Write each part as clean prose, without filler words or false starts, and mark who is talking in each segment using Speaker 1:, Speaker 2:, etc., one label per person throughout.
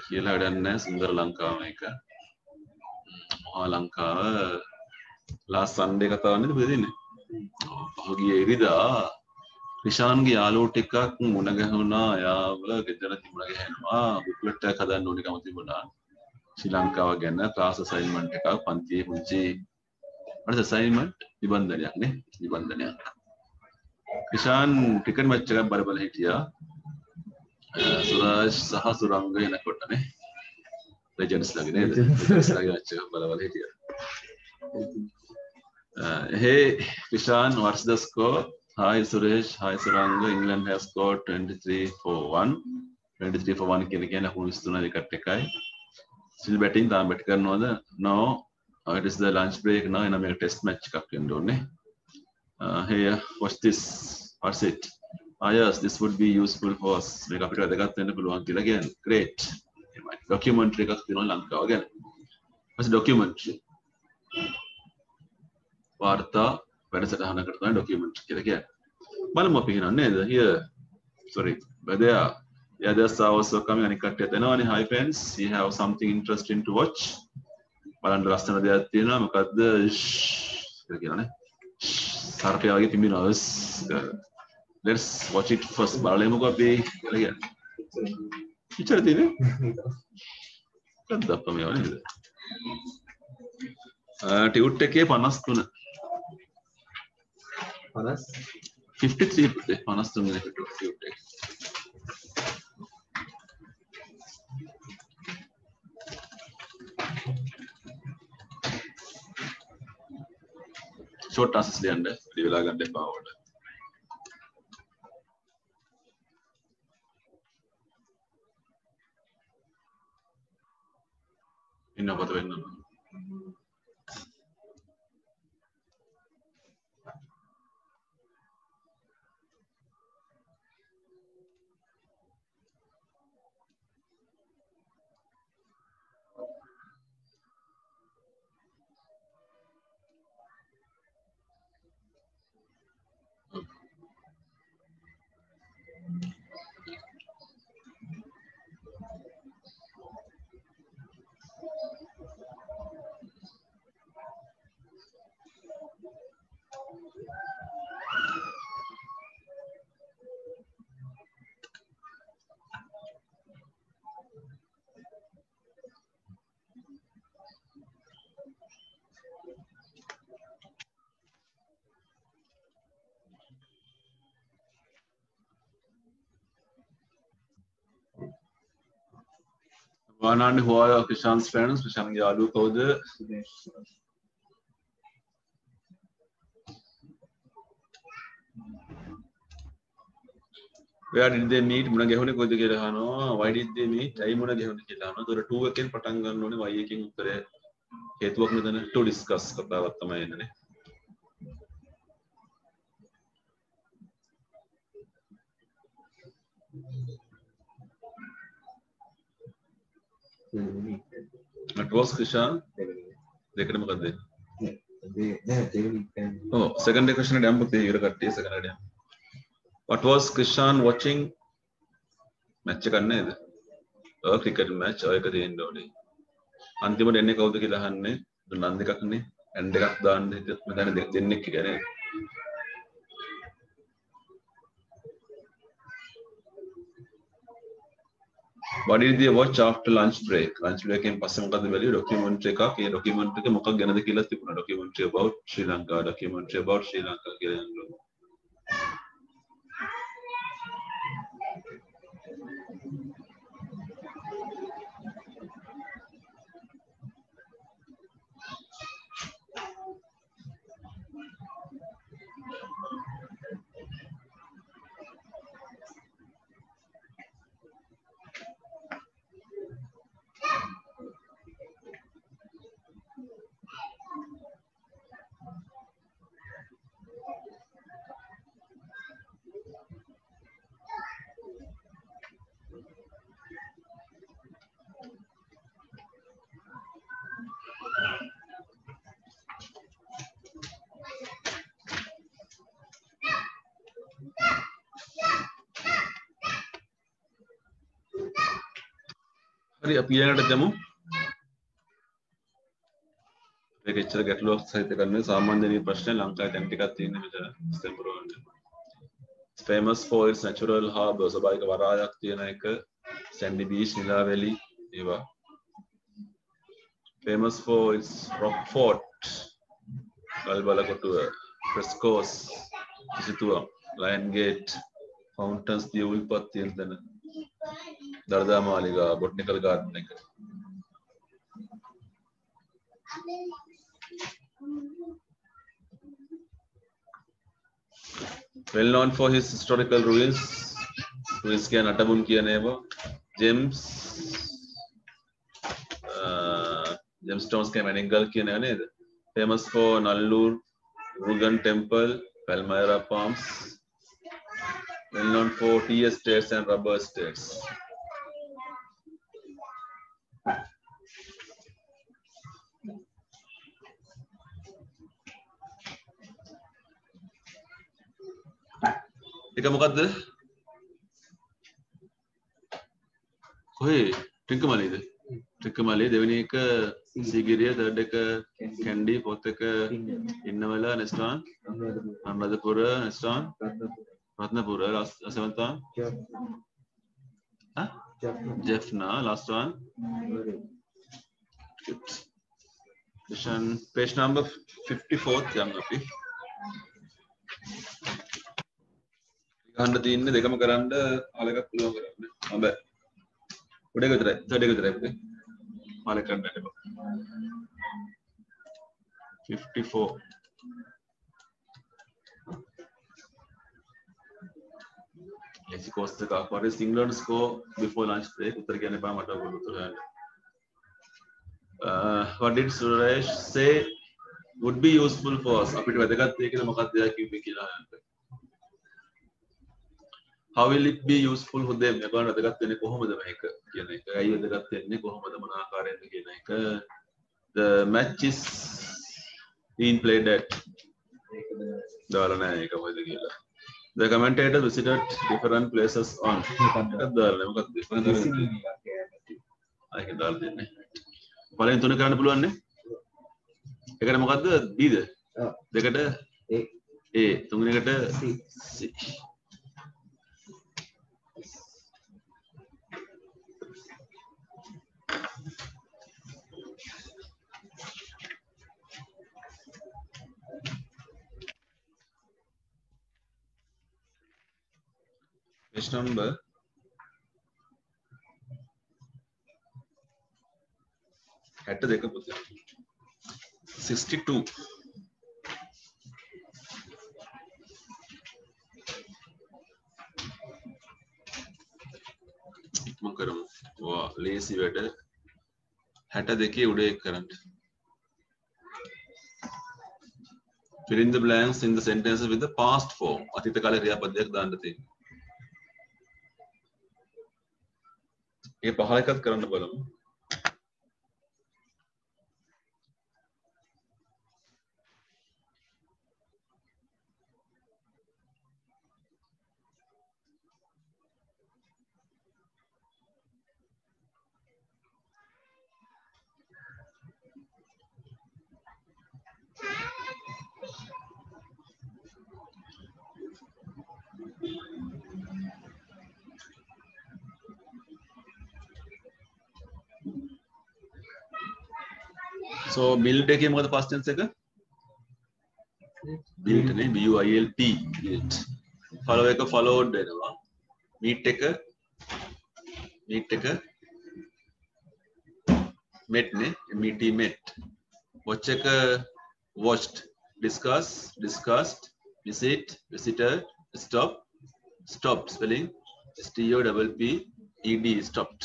Speaker 1: කියලා වැඩක් නැහැ සුන්දර ලංකාව මේක. මහා ලංකාව last Sunday කතාව නේද බෙදෙන්නේ. පහුගිය ඉරිදා ක්‍රිෂාන්ගේ යාළුවෝ ටිකක් මුණ ගැහුණා. යාව ගෙදරදී මුණ ගැහෙනවා. බුක්ලට් එකක් හදන්න ඕනිකම තිබුණා. ශ්‍රී ලංකාව ගැන ක්ලාස් අසයින්මන්ට් එකක් පන්තියේ පුංචි අසයින්මන්ට් නිබන්ධනයක් නේ නිබන්ධනයක්. ක්‍රිෂාන් ක්‍රිකට් මැච් එකක් බල හිටියා. සුරාජ් සහ සුරංග එනකොටනේ ලෙජන්ඩ්ස් ලගේ නේද? ලෙජන්ඩ්ස් ලගේ මැච් එකක් බල හිටියා. Hey Krishan, what's the score? Hi Suresh, hi Suranga. England has scored 23 for 1. 23 for 1 කියන අපු විශ්තුන විකට් එකයි. Still batting තාම බැට් කරනවද? No. It is the lunch break now. එන මේක ටෙස්ට් මැච් එකක් වෙන්න ඕනේ. Hey, what's this? What's it? Yes, this would be useful for us. මේක අපිට වැදගත් වෙන්න පුළුවන් කියලා කියන්නේ. Great. Documentary එකක් තියෙනවා ලංකාව ගැන. What's documentary? වාර්තා වැඩසටහනකට තමයි documentary කියලා කියන්නේ. බලමු අපි කියනවා නේද? Here. Sorry. But yeah, there's also coming අනික් කට්ටියත් එනවානේ. Hi friends. We have something interesting to watch. බලන්න ලස්සන දෙයක් තියෙනවා. මොකද්ද? කියලා කියනවානේ. සර්පයා වගේ පිඹිනවා. Let's watch it first. බලමුකෝ අපි කියලා කියන්නේ. ඉච්චර තියෙන්නේ? කද්දක් තමයි නේද? ටියුට් එකේ 53 53 පුතේ 53 වෙනි ටියුට් එක. ෂෝට් ආන්සර්ස් ලියන්න ඉතින් වෙලා ගන්න එපා වඩ. ඉන්නකොට වෙන්න ඕන. Wanani who are Krishan's friends? Krishan යාළුවෝ කවුද? Where did they meet? මුණ ගැහුනේ කොයිද කියලා අහනවා. Why did they meet? ඇයි මුණ ගැහුනේ කියලා අහනවා. ඒතර 2 එකෙන් පටන් ගන්න ඕනේ. Y එකෙන් උත්තරය හේතුවක් නේද? to discuss කතාවක් තමයි එන්නේ. What was Krishan? දෙකට මොකද? Oh, second question එක යම්පුත් ඉවර කට්ටිය second එක. What was Krishan watching? match එකක් නේද? cricket match ඔය එක දෙන්න ඕනේ. අන්තිමට එන්නේ කවුද කියලා අහන්නේ. නන් දෙකක් නේ. end එකක් දාන්න හිටියත් මම දැන් දෙන්නෙක් කියන්නේ. What did they watch after lunch break? Lunch break එකෙන් පස්සේ මොකද බැලුවේ? documentary එකක්. ඒ documentary එක මොකක් ගැනද කියලා තිබුණා. documentary about Sri Lanka, documentary about Sri Lanka කියලා නේද? හරි අපි ඊළඟට ගමු. මේක එච්චර ගැටලුවක් සහිත කරන්නේ සාමාන්‍ය ප්‍රශ්න ලංකාවේ දැන් ටිකක් තියෙන මෙතන ස්තම්බරෝන්. Famous for its natural harbor ස්වභාවික වරායක් තියෙන එක Sandy Beach නිලාවැලි ඒවා. Famous for its Rockfort ගල්බලකොටුව Frescoes කිසිතුවම් Lion Gate Fountains දිය උල්පත් තියෙන තැන දළදා මාලිගා Botanical Garden එක. Well known for his historical ruins කියන අටබුන් කියන ඒවා Gemstones කියන මැණික්ගල් කියන ඒවා නේද? Famous for Nallur Murugan Temple, Palmyra Palms. Well known for tea estates and rubber estates. එක මොකද්ද? කොහේ? ටිංකමලේද? ටිංකමලේ දෙවෙනි එක සීගිරිය, third එක කැන්ඩි, fourth එක ඉන්නවල next one Anuradhapura next one Ratnapura seventh one Jaffna last one question page number 54th යන්න අපි ගන්න තියෙන්නේ දෙකම කරන්න ආල එකක් පුළුවන් කරන්න. බෑ. උඩ එක විතරයි. third එක විතරයි පුතේ. ආල එක කරන්න බෑ. 54. Let's course the car. What is England's score before lunch break? උත්තර කියන්න එපා මට ඔයගොල්ලෝ උත්තර ගන්න. What did Suresh say would be useful for us? අපිට වැදගත් දෙයක් කියලා මොකක්ද එයා කිව්වේ කියලා අහන්න. How will it be useful for them? එබන් වැදගත් වෙන්නේ කොහොමද මේක කියන එක. ඇයි වැදගත් වෙන්නේ කොහොමද මොන ආකාරයෙන්ද කියන එක. The match is being played at දාලා නැහැ ඒක මොකද කියලා. The commentator visited different places on එකක් දාලා මොකක්ද ඒක දාලා දෙන්නේ. පළවෙනි තුන කරන්න පුළුවන් නේ. එකට මොකද්ද B ද? දෙකට A තුන්වෙනිකට C. Page number 62 පුතේ 62 ඉක්ම කරමු. වා ලේසි වැඩ 62 උඩ එක කරන්න. Fill in the blanks in the sentences with the past form. අතීත කාලේ ක්‍රියාපදයක් දාන්න තියෙනවා. ඒ පහල එකත් කරන්න බලමු. So build එකේ මොකද past tense එක? built නේ B U I L T built. follow එක followed වෙනවා. meet එක met නේ M E T met. watch එක watched. discuss discussed. visit visited. stop stopped spelling S T O P P E D stopped.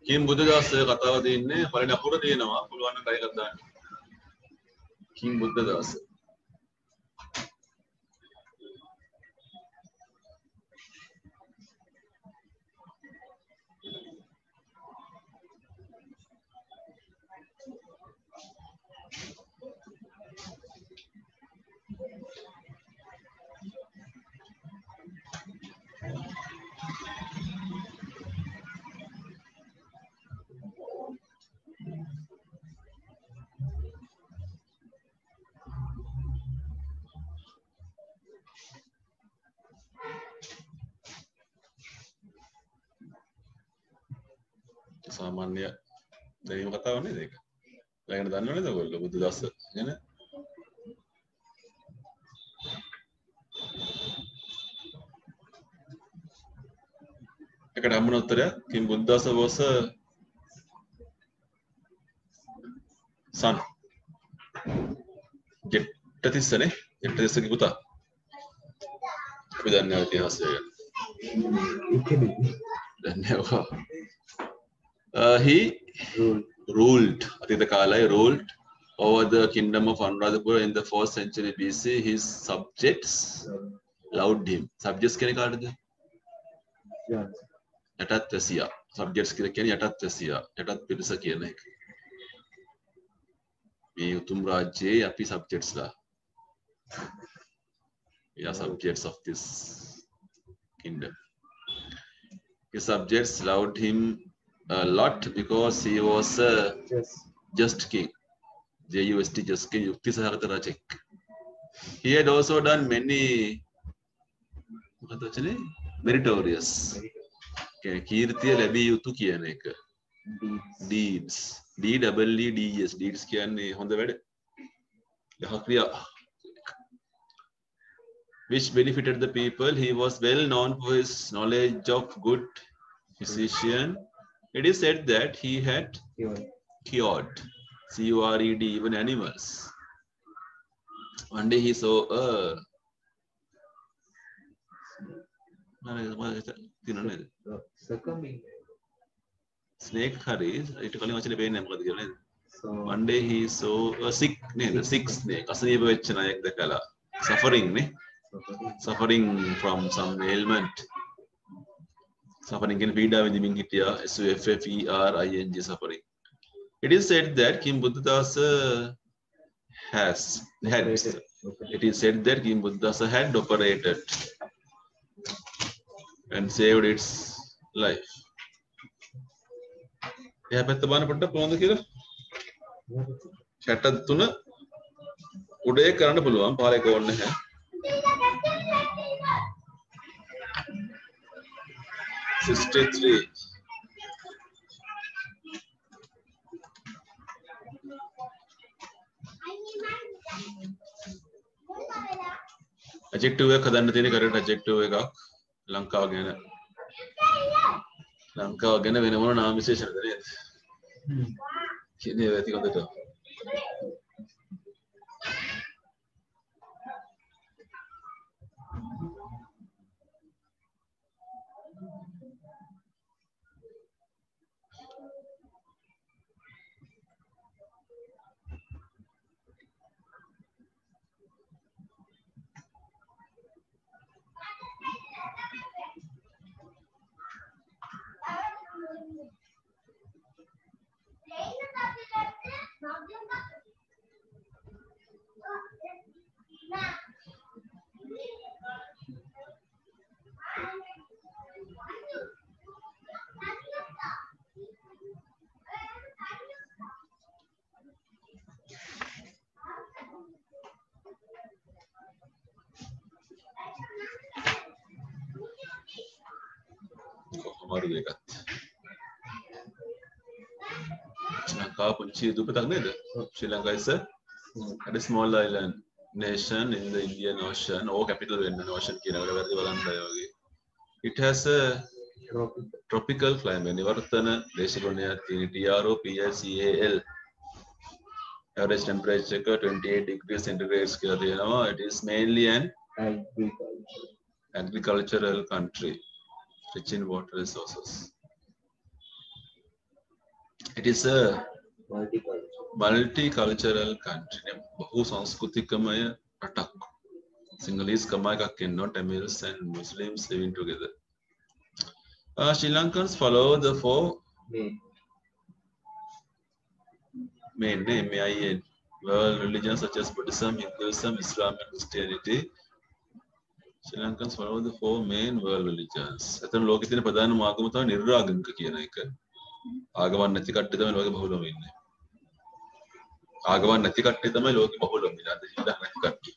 Speaker 1: කිම් බුද්ධදාස කතාව තියෙන්නේ පළවෙනි අකුර තියෙනවා පුළුවන් නම් try කරලා දාන්න. කිම් බුද්ධදාස සාමාන්‍ය දැනීම කතාවක් නේද ඒක? දැන් දන්නව නේද ඔයගොල්ලෝ බුද්ධදාස ගැන? එකට හම්බුන උත්තරය කිම් බුද්ධදාස was a son. ජෙට්ටතිස්සනේ ජෙට්ටතිස්සගේ පුතා. අපි දන්නේ ඉතිහාසය ගැන. දන්නේ he ruled අතීත කාලයේ ruled over the kingdom of Anuradhapura in the 4th century BC. His subjects loved him. Subjects කියන්නේ කාටද? යටත් වැසියා. Subjects කියලා කියන්නේ යටත් වැසියා. යටත් පිරිස කියන එක. මේ උතුම් රාජ්‍යයේ අපි subjects ලා. We are subjects of this kingdom. His subjects loved him a lot because he was a just king. Just king. Yukti sahagata rajek. He had also done many meritorious. කීර්තිය ලැබිය යුතු කියන එක. Deeds. DEEDS. Deeds කියන්නේ හොඳ වැඩ. යහ ක්‍රියා. Which benefited the people. He was well known for his knowledge of good physician. It is said that he had cured, C-U-R-E-D, even animals. One day he saw a snake hari. One day he saw a sick snake. Asaniba vechcha nayak dakala. Suffering from some ailment. Suffering in Pida with the SUFFERING suffering. It is said that Kim Buddhadasa it is said that Kim Buddhadasa had operated and saved its life. එයා පැත්ත බලන්න පොඩ්ඩක් කොහොමද කියලා? chat තුන උඩේ කරන්න පුළුවන්. පාලේ කෝන් නැහැ. Sixty-three. Adjective එක හදන්න තියෙන correct adjective එකක් ලංකාව ගැන. ලංකාව ගැන වෙන මොන නාම විශේෂණද නේද? කියන්නේ ඇති හොඳට. අමාරු දෙකත්. ලංකාව පුංචි දූපතක් නේද? ශ්‍රී Lanka is a small island nation in the Indian Ocean. Oh, capital වෙන්න ocean කියන එක වැරදි බලන්න බෑ වගේ. It has a tropical climate. නිවර්තන දේශගුණයක් තියෙන TROPICAL. Average temperature 28 degrees centigrade කියලා තියෙනවා. It is mainly an agricultural country. Rich in water resources. It is a multicultural country. बहु सांस्कृतिकमय रटक. Sinhalese कमाई का kinnow Tamils and Muslims living together. Sri Lankans follow the four main world religions such as Buddhism, Hinduism, Islam, and Christianity. Sri Lankans follow the four main world religions. එතන ලෝකෙ තියෙන ප්‍රධානම ආගම තමයි නිර්ආගමික කියන එක. ආගමක් නැති කට්ටිය තමයි ලෝකෙ බහුලවම ඉන්නේ. ආගමක් නැති කට්ටිය තමයි ලෝකෙ බහුලවම ඉන්නේ. අද හින්දා නැති කට්ටිය.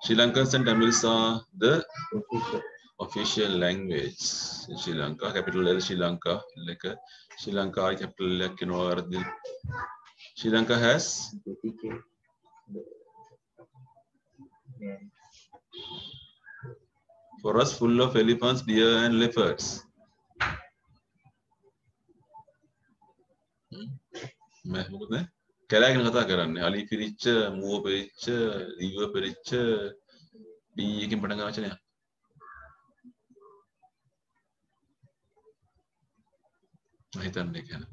Speaker 1: Sri Lankans and Tamils are the official language in Sri Lanka. Capital is Sri Lanka. Like Sri Lanka capital like you know Sri Lanka has forest full of elephants, deer and leopards. मैं बोलते हैं क्या क्या कथा करने Ali पिरिच मुओ पिरिच river पिरिच D ये किन पढ़ना चाहिए नहीं तन्ने क्या ना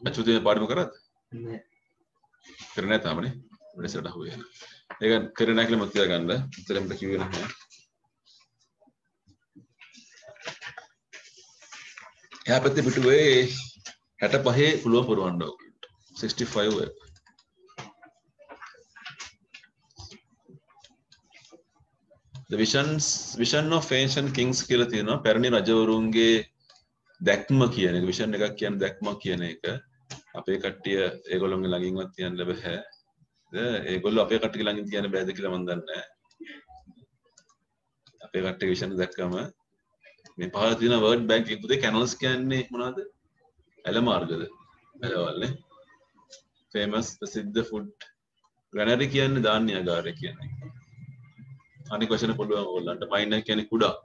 Speaker 1: अच्छे दिन पार्टी में करा करने था हमने बड़े सेटा हुए हैं लेकिन करने के लिए मत यार गंदा तेरे में क्यों ना है यहाँ पे तो बिटुए हैटा पहे पुलवा पुरवांडो 65 है the vision of ancient kings කියලා තියෙනවා පැරණි රජවරුන්ගේ දැක්ම කියන එක විෂන් එකක් කියන්නේ දැක්ම කියන එක අපේ කට්ටිය ඒගොල්ලෝගේ ළඟින්වත් තියන්න බෑ ඒගොල්ලෝ අපේ කට්ටිය ළඟින් තියන්න බෑද කියලා මම දන්නේ නැහැ අපේ කට්ටිය විෂන් දැක්කම මේ පහළ තියෙන වර්ඩ් බැංක් එක පුතේ කැනල්ස් කියන්නේ මොනවද ඇල මාර්ගද ඇලවල්නේ famous ප්‍රසිද්ධ food granary කියන්නේ ධාන්‍යාගාරය කියන්නේ අනික වචන පුළුවන් ඕගොල්ලන්ට මයිනර් කියන්නේ කුඩා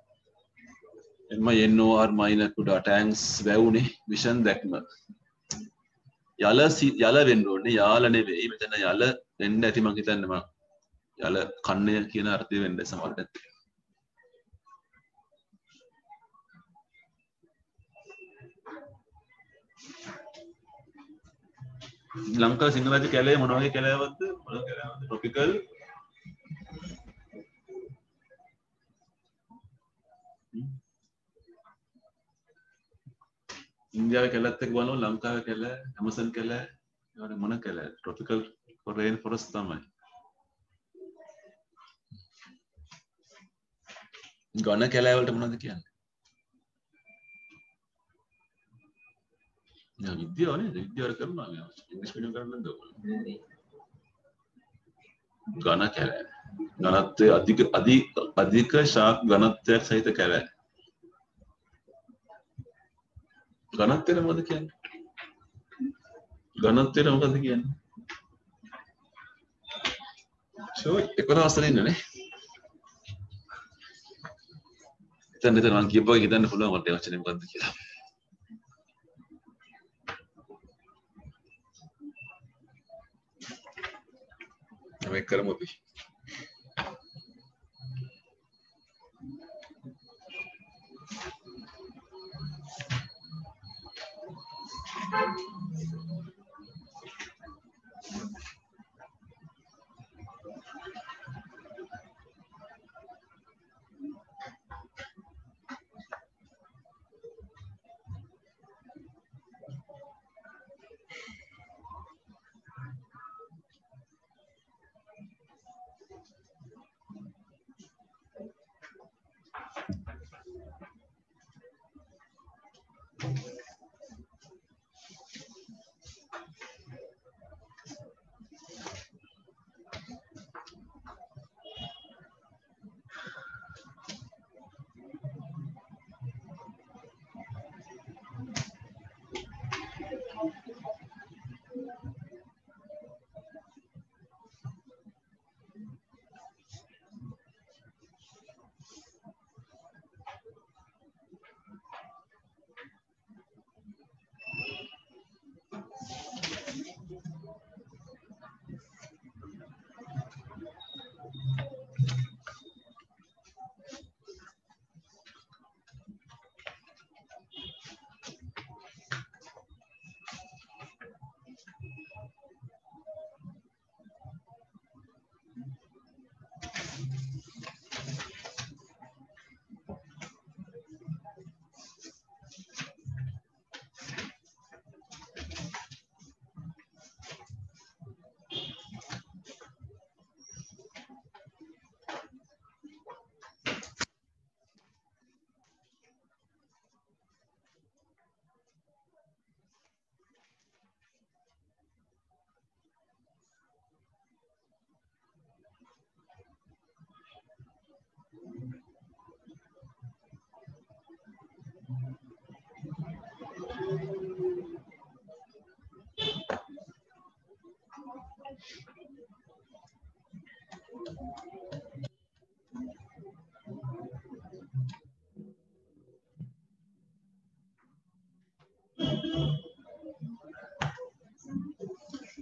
Speaker 1: MINOR මයිනර් කුඩා ටැන්ක්ස් වැවුනේ විෂන් දැක්ම යල වෙන්න ඕනේ යාල නෙවෙයි මෙතන යල වෙන්න ඇති මං හිතන්නේ මම යල කන්නේ කියන අර්ථය වෙන්න සමහරට ලංකා සිංහලජ කැලේ මොන වගේ කැලෑවක්ද මොන කැලෑවක්ද ට්‍රොපිකල් ඉන්දියාවේ කැලෑත් එක්ක බලනවා ලංකාවේ කැලෑ ඇමසන් කැලෑ ඒවනේ මොන කැලෑ ට්‍රොපිකල් රේන් ෆොරස්ට් තමයි ඝන කැලෑ වලට මොනවද කියන්නේ යා විද්‍යාව නේද විද්‍යාව කරනවා ඉංග්‍රීසි මීඩියම් කරන්නේ නැද්ද ඝන කැලෑ ඝනත්වයේ අධික ශාක් ඝනත්වයක් සහිත කැලෑ ඝනත්වයට මොකද කියන්නේ ඝනත්වයට මොකද කියන්නේ ෂෝ 11 වසරේ ඉන්නනේ එතන මම කියපුවා හිතන්න පුළුවන් මට වචනේ මොකද්ද කියලා අපි කරමු අපි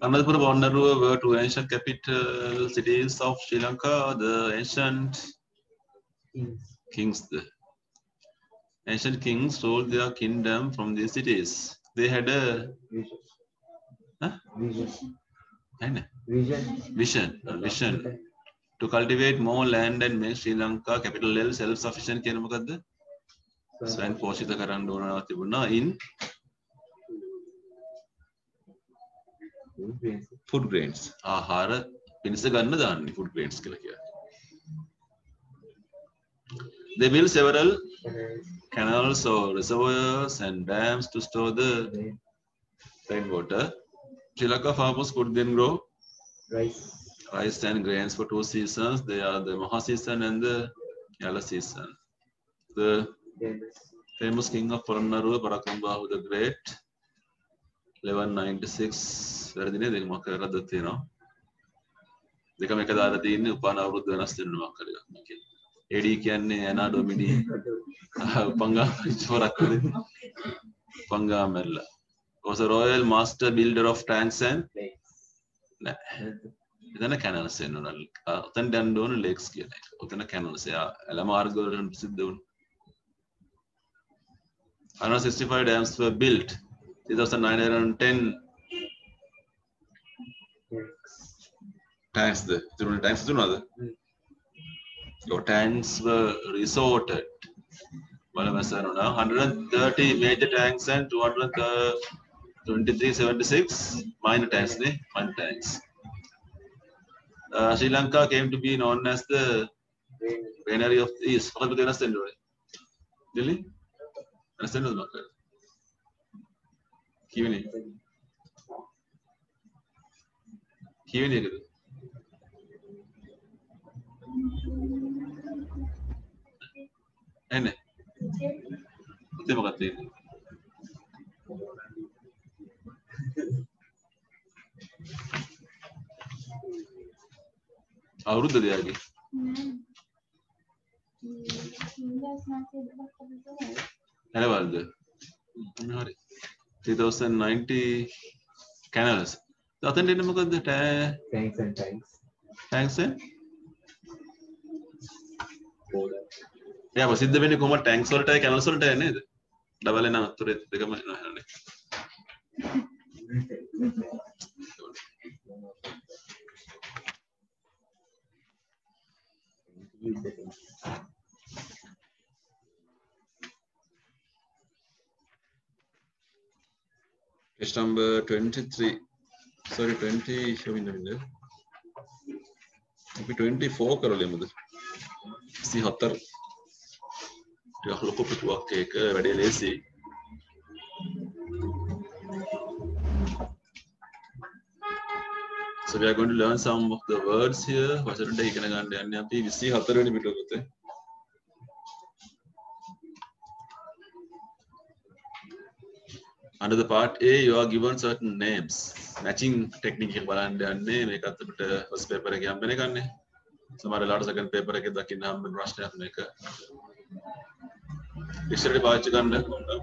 Speaker 1: Anuradhapura, Bonnaruwa were two ancient capital cities of Sri Lanka. The ancient kings, the ancient kings ruled their kingdom from these cities. They had a vision to cultivate more land and make Sri Lanka capital self-sufficient. කියන මොකද්ද? ස්වයං පෝෂිත කරන්න ඕන තිබුණා in food grains. ආහාර පිණිස ගන්න දාන්නේ food grains කියලා කියන්නේ. They built several canals or reservoirs and dams to store the rainwater. Sri Lanka farmers could then grow rice and grains for two seasons. They are the Maha season and the Yala season. The famous king of Polonnaruwa, Parakambahu the Great, 1196. වැරදිනේ දෙක මොකක් කරලාද තියෙනවා. දෙකම එක දාලා තියෙන්නේ උපාන අවුරුද්ද වෙනස් වෙනවා මොකක් කරලා. AD කියන්නේ ඇනා ඩොමිනි උපංගා ඉස්සරක්කද උපංගා මැරලා. Was a royal master builder of tanks and නෑ. එතන canals එන්නවා. උතන දැන් දෝන lakes කියන එක. උතන canals. එයා ඇල මාර්ග වලින් ප්‍රසිද්ධ වුණා. 165 dams were built. 2910 tanks. The tanks your tanks were resorted. 130 major tanks and 22376 minor tanks. Minor tanks. Sri Lanka came to be known as the granary of the East. What do you understand? Really? Understand what I'm saying? Kivini. Ene. What do you want? අවුරුද්ද දෙයාගේ හැලවල්ද හරි 3090 canals අතෙන් එන්න මොකද්ද tanks and එයා ප්‍රසිද්ධ වෙන්නේ කොහොමද tanks වලටයි canals වලටයි නේද double එන අතුරේ දෙකම නහනේ Page number 23. Sorry, 20. Showing them there. Maybe 24 කරලා යමුද? 34. ටිකක් ලොකු පිටුවක් එක වැඩි ලේසි. So we are going to learn some of the words here. වචන ටික ඉගෙන ගන්න යන්නේ අපි 24 වෙනි පිටුවකට. Under the part A, you are given certain names. Matching technique එක බලන්න යන්නේ මේකත් අපිට first paper එකේ හම්බ වෙන එකනේ. සමහර වෙලාවට second paper එකේ දකින්න හම්බ වෙන ප්‍රශ්නයක් මේක. dictionary පාවිච්චි කරන්න dictionary.